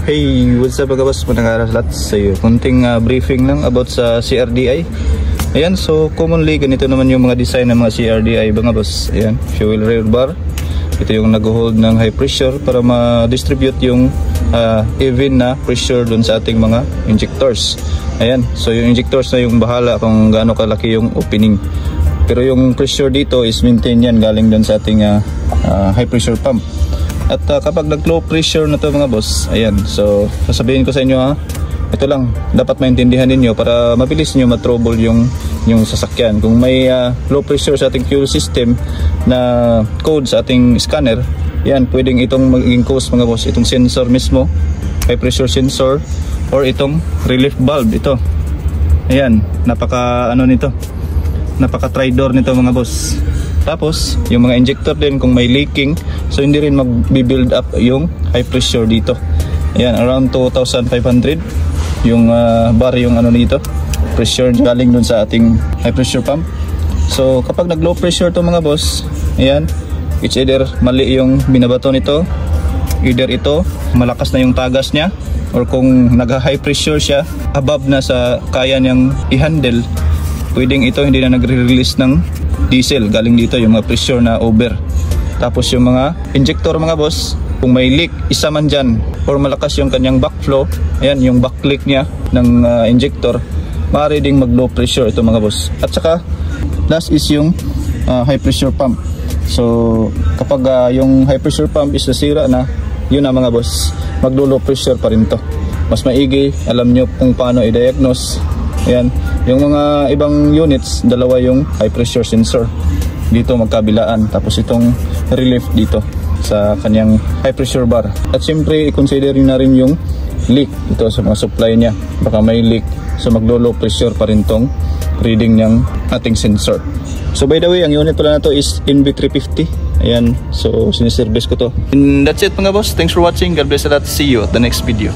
Hey, what's up mga boss? Manang lahat sa iyo. Kunting briefing lang about sa CRDI. Ayan, so commonly ganito naman yung mga design ng mga CRDI mga boss. Ayan, fuel rail bar. Ito yung nag-hold ng high pressure para ma-distribute yung even na pressure dun sa ating mga injectors. Ayan, so yung injectors na yung bahala kung gaano kalaki yung opening. Pero yung pressure dito is maintain yan galing dun sa ating high pressure pump. At kapag nag-low pressure na to mga boss, ayan, so sasabihin ko sa inyo ito lang, dapat maintindihan ninyo para mabilis nyo matrouble yung sasakyan. Kung may low pressure sa ating fuel system na code sa ating scanner, yan, pwedeng itong magiging cause mga boss, itong sensor mismo, high pressure sensor, or itong relief valve, ito. Ayan, napaka tridor nito mga boss. Tapos, yung mga injector din kung may leaking, so hindi rin mag-build up yung high pressure dito. Ayan, around 2,500 yung bar yung nito, pressure galing dun sa ating high pressure pump. So, kapag nag-low pressure to mga boss, ayan, it's either mali yung binabato nito, either ito, malakas na yung tagas niya, or kung nag-high pressure siya, above na sa kaya niyang i-handle, pwedeng ito hindi na nagre-release ng diesel galing dito, yung mga pressure na over. Tapos yung mga injector mga boss, kung may leak isa man dyan or malakas yung kanyang backflow, ayan yung backleak niya ng injector, maaari ding mag low pressure ito mga boss. At saka last is yung high pressure pump. So kapag yung high pressure pump is nasira na, yun na mga boss, mag low pressure pa rin to. Mas maigi, alam nyo kung paano i-diagnose. Ayan, yung mga ibang units, dalawa yung high pressure sensor dito magkabilaan, tapos itong relief dito sa kanyang high pressure bar. At siyempre i-consider na rin yung leak ito sa mga supply niya, baka may leak, so mag-low pressure pa rin tong reading ng ating sensor. So by the way, ang unit pala na to is NB350. Ayan, so siniservice ko to. And that's it mga boss, thanks for watching, God bless a lot, see you at the next video.